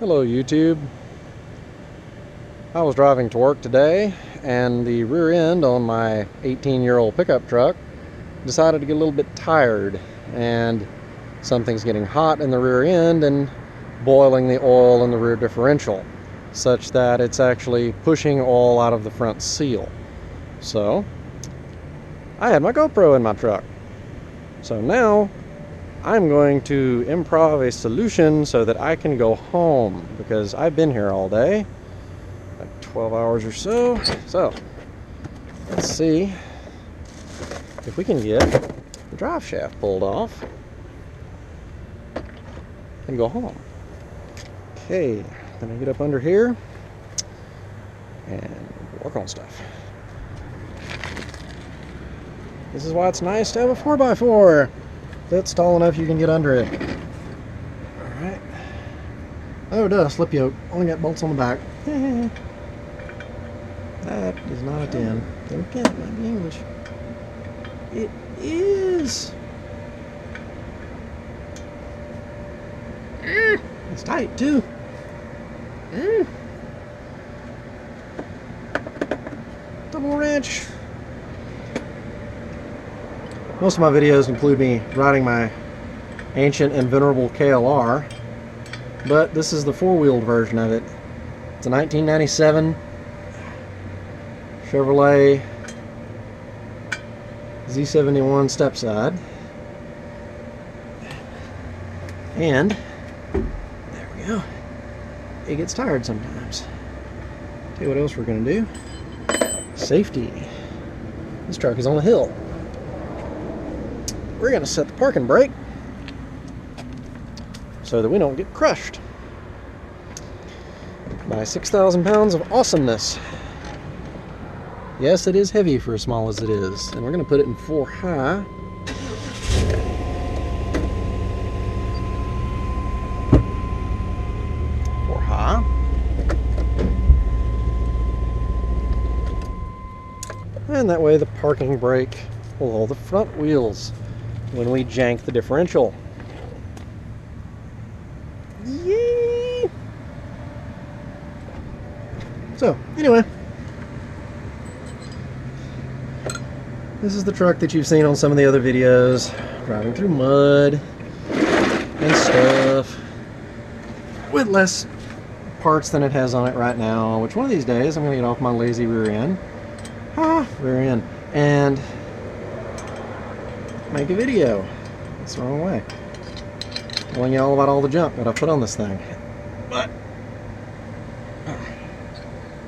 Hello YouTube. I was driving to work today and the rear end on my 18-year-old pickup truck decided to get a little bit tired, and something's getting hot in the rear end and boiling the oil in the rear differential such that it's actually pushing oil out of the front seal. So I had my GoPro in my truck. So now I'm going to improv a solution so that I can go home, because I've been here all day, like 12 hours or so. So let's see if we can get the drive shaft pulled off and go home. Okay, then I get up under here and work on stuff. This is why it's nice to have a 4x4 that's tall enough you can get under it. Alright. Oh, it does. Slip yoke. Only got bolts on the back. That is not a 10. Okay, it might be English. It is. It's tight too. Double wrench. Most of my videos include me riding my ancient and venerable KLR, but this is the four-wheeled version of it. It's a 1997 Chevrolet Z71 stepside, and there we go. It gets tired sometimes. Tell you what else we're going to do. Safety. This truck is on a hill. We're going to set the parking brake so that we don't get crushed by 6,000 pounds of awesomeness. Yes, it is heavy for as small as it is, and we're going to put it in 4 high. And that way the parking brake will hold the front wheels when we jank the differential. Yay! So, anyway, this is the truck that you've seen on some of the other videos, driving through mud and stuff, with less parts than it has on it right now, which one of these days I'm going to get off my lazy rear end, and make a video. That's the wrong way. Telling you all about all the junk that I put on this thing. But,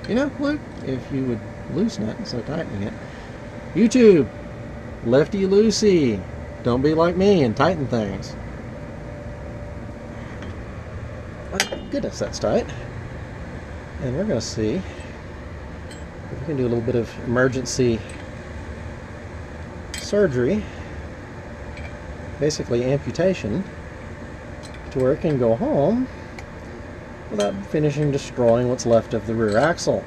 you know, look, if you would loosen it instead of tightening it. YouTube, lefty loosey. Don't be like me and tighten things. Oh, goodness, that's tight. And we're going to see if we can do a little bit of emergency surgery, basically amputation, to where it can go home without finishing destroying what's left of the rear axle.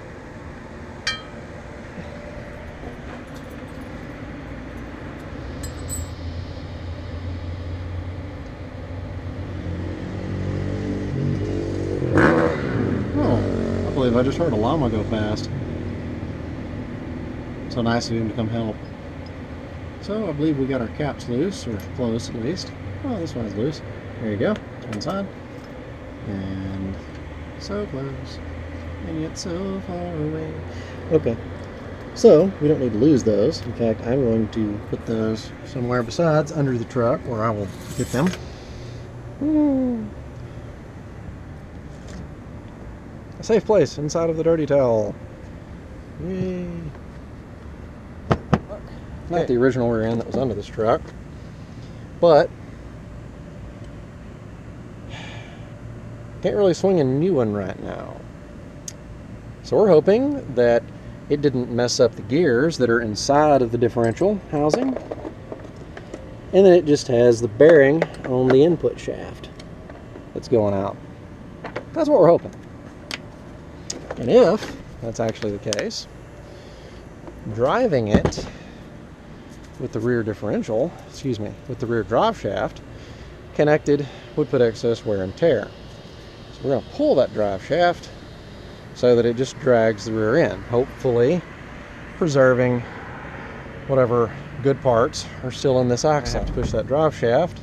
Oh, I believe I just heard a llama go past. So nice of him to come help. So I believe we got our caps loose, or close at least. Oh, this one's loose. There you go. It's one side. And so close. And yet so far away. Okay. So we don't need to lose those. In fact, I'm going to put those somewhere besides under the truck where I will get them. A safe place inside of the dirty towel. Yay. Not the original rear end that was under this truck, but can't really swing a new one right now. So we're hoping that it didn't mess up the gears that are inside of the differential housing, and then it just has the bearing on the input shaft that's going out. That's what we're hoping. And if that's actually the case, driving it with the rear differential, with the rear drive shaft connected would put excess wear and tear. So we're going to pull that drive shaft so that it just drags the rear end, hopefully preserving whatever good parts are still in this axle. I have to push that drive shaft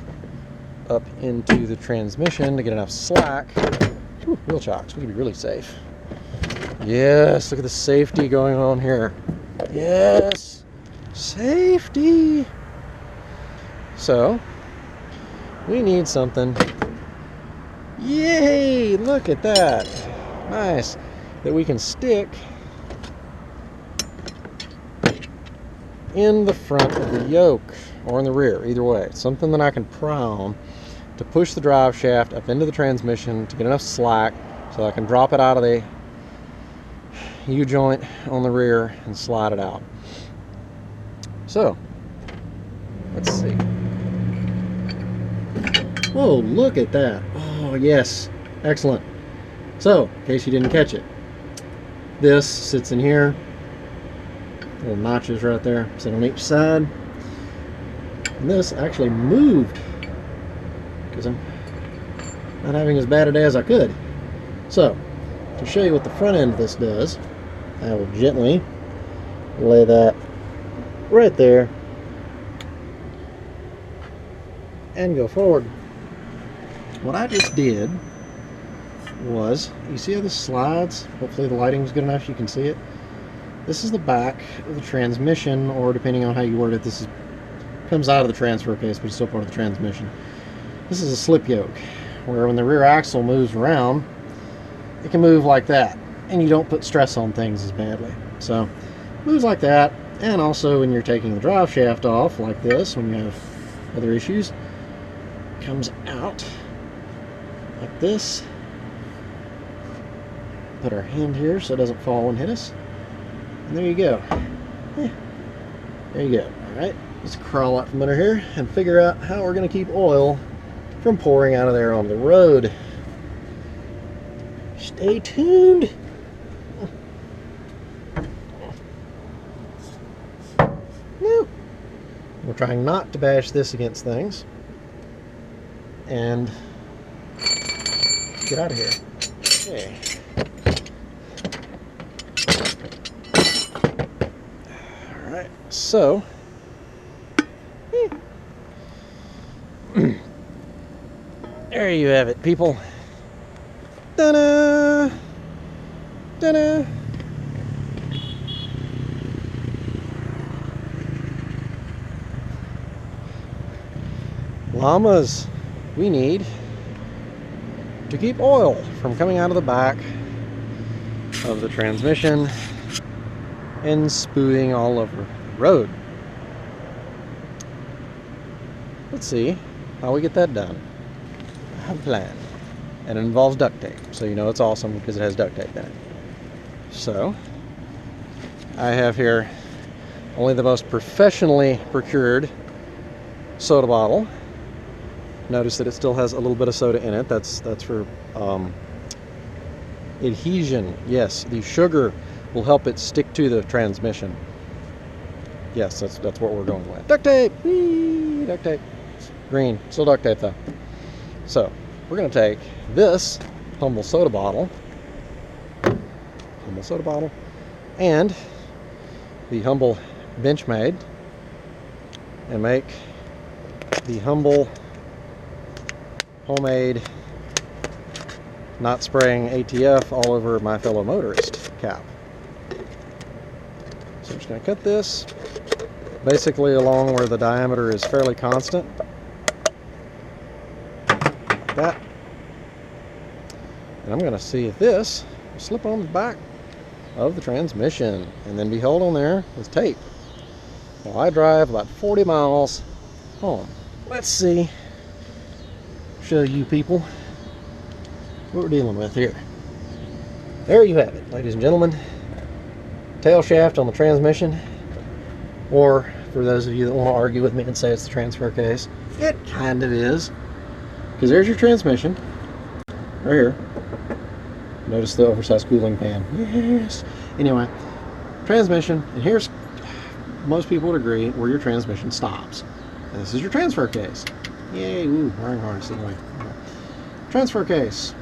up into the transmission to get enough slack. Whew, wheel chocks, we can be really safe. Yes, look at the safety going on here. Yes, safety. So we need something. Yay, look at that. Nice. That we can stick in the front of the yoke or in the rear, either way. Something that I can pry on to push the drive shaft up into the transmission to get enough slack so I can drop it out of the U-joint on the rear and slide it out. So, let's see. Whoa, look at that. Oh, yes. Excellent. So, in case you didn't catch it, this sits in here. Little notches right there, sit on each side. And this actually moved because I'm not having as bad a day as I could. So, to show you what the front end of this does, I will gently lay that right there and go forward. What I just did was, you see how this slides? Hopefully the lighting is good enough you can see it. This is the back of the transmission, or depending on how you word it, this comes out of the transfer case, but it's still part of the transmission. This is a slip yoke, where when the rear axle moves around, it can move like that, and you don't put stress on things as badly. So, it moves like that, and also when you're taking the drive shaft off, like this, when you have other issues, it comes out like this. Put our hand here so it doesn't fall and hit us. And there you go. Yeah. There you go. Alright, let's crawl out from under here and figure out how we're going to keep oil from pouring out of there on the road. Stay tuned. No. We're trying not to bash this against things. And get out of here. Okay. Alright, so there you have it, people. Ta-da! Ta-da! Llamas we need to keep oil from coming out of the back of the transmission and spewing all over the road. Let's see how we get that done. I have a plan, and it involves duct tape, so you know it's awesome because it has duct tape in it. So I have here only the most professionally procured soda bottle. Notice that it still has a little bit of soda in it. That's for adhesion. Yes, the sugar will help it stick to the transmission. Yes, that's what we're going with. Duct tape! Whee! Duct tape. Green. Still duct tape though. So, we're going to take this humble soda bottle, and the humble Benchmade, and make the humble homemade not spraying ATF all over my fellow motorist cap. So I'm just going to cut this basically along where the diameter is fairly constant, like that. And I'm going to see if this will slip on the back of the transmission and then be held on there with tape while I drive about 40 miles home. Let's see, show you people what we're dealing with here. There you have it, ladies and gentlemen. Tail shaft on the transmission, or for those of you that want to argue with me and say it's the transfer case, it kind of is, because there's your transmission right here. Notice the oversized cooling pan. Yes. Anyway, transmission, and here's, most people would agree, where your transmission stops. And this is your transfer case. Yay, ooh, wiring harness anyway. Transfer case.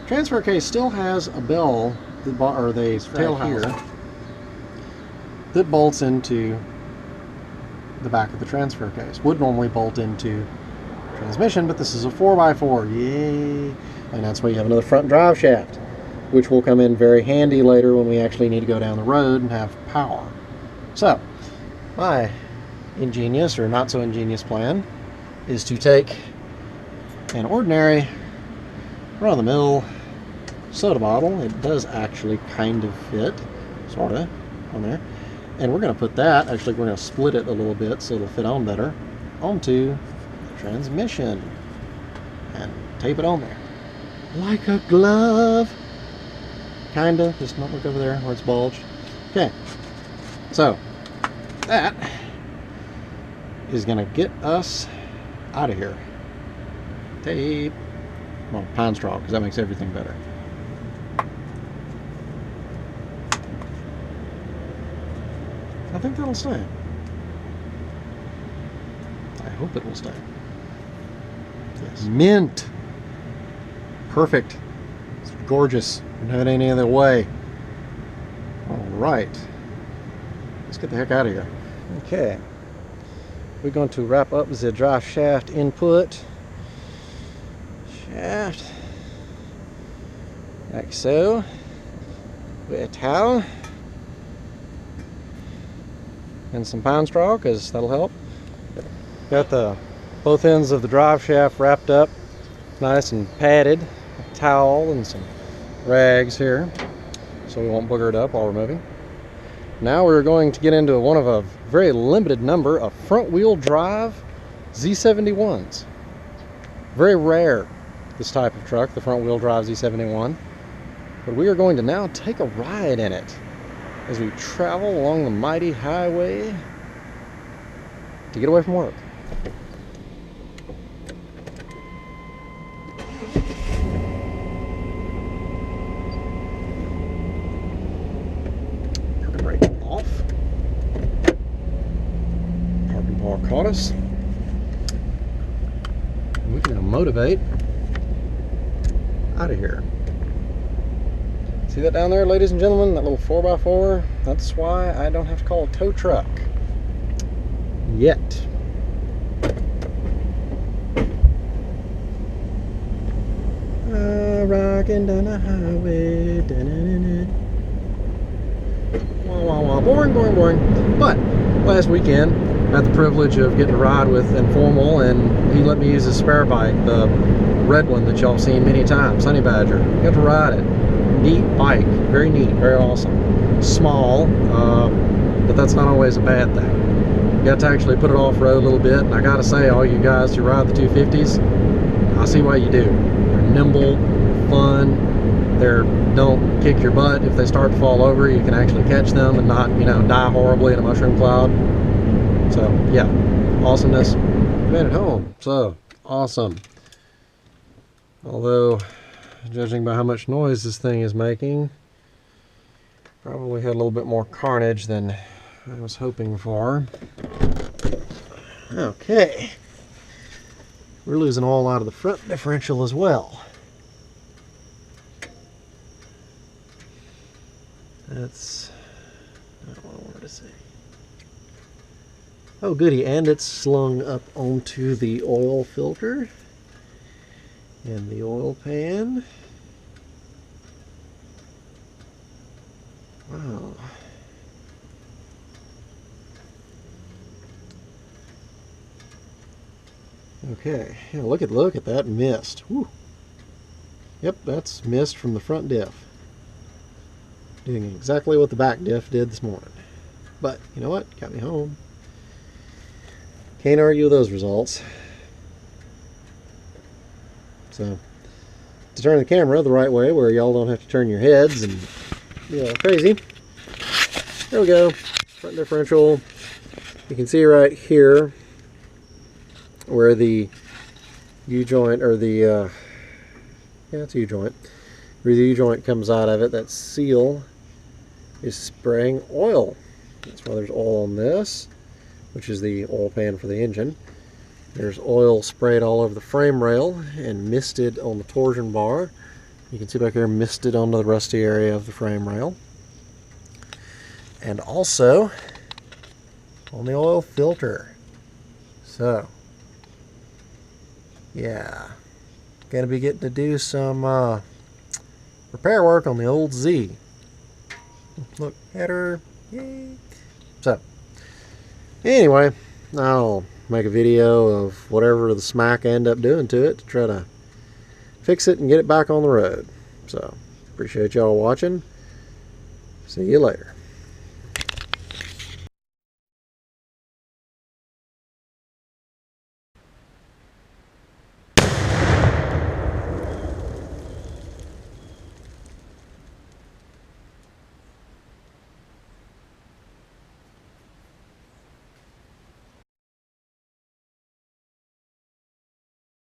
Transfer case still has a bell, or the tail housing, that bolts into the back of the transfer case. Would normally bolt into transmission, but this is a 4x4. Yay! And that's why you have another front drive shaft, which will come in very handy later when we actually need to go down the road and have power. So, my ingenious or not so ingenious plan is to take an ordinary run-of-the-mill soda bottle. It does actually kind of fit, sort of, on there. And we're going to put that, actually we're going to split it a little bit so it'll fit on better, onto the transmission. And tape it on there. Like a glove. Kinda, just not look over there where it's bulged. Okay, so that is going to get us out of here. Tape. Well, pine straw, because that makes everything better. I think that'll stay. I hope it will stay. Yes. Mint. Perfect. It's gorgeous. Don't have it any other way. All right. Let's get the heck out of here. Okay. We're going to wrap up the drive shaft input. Shaft. Like so. With a towel. And some pine straw, because that'll help. Got the both ends of the drive shaft wrapped up nice and padded. A towel and some rags here, so we won't booger it up while we're moving. Now we're going to get into one of a very limited number of front wheel drive Z71s. Very rare, this type of truck, the front wheel drive Z71. But we are going to now take a ride in it as we travel along the mighty highway to get away from work. Brake off. Parking bar caught us. We can now motivate out of here. See that down there, ladies and gentlemen? That little 4x4? That's why I don't have to call a tow truck. Yet. Rocking down the highway. Wah, wah, wah. Boring, boring, boring. But last weekend, I had the privilege of getting to ride with Informal, and he let me use his spare bike, the red one that y'all seen many times, Honey Badger. Got to ride it. Neat bike, very neat, very awesome. Small, but that's not always a bad thing. You got to actually put it off-road a little bit, and I gotta say, all you guys who ride the 250s, I see why you do. They're nimble, fun, they don't kick your butt. If they start to fall over, you can actually catch them and not, you know, die horribly in a mushroom cloud. So, yeah, awesomeness. Made it home, so awesome. Although, judging by how much noise this thing is making, probably had a little bit more carnage than I was hoping for. Okay. We're losing oil out of the front differential as well. That's not what I wanted to say. Oh goody, and it's slung up onto the oil filter and the oil pan. Wow. Okay, yeah, look at that mist. Whew. Yep, that's mist from the front diff. Doing exactly what the back diff did this morning. But, you know what? Got me home. Can't argue with those results. So, to turn the camera the right way where y'all don't have to turn your heads and be all crazy. There we go. Front differential. You can see right here where the U-joint, or the, yeah, it's a U-joint. Where the U-joint comes out of it, that seal is spraying oil. That's why there's oil on this, which is the oil pan for the engine. There's oil sprayed all over the frame rail and misted on the torsion bar. You can see back here, misted onto the rusty area of the frame rail. And also on the oil filter. So, yeah, gonna be getting to do some repair work on the old Z. Look, header, yay. So, anyway, I'll make a video of whatever the smack I end up doing to it to try to fix it and get it back on the road. So, appreciate y'all watching. See you later.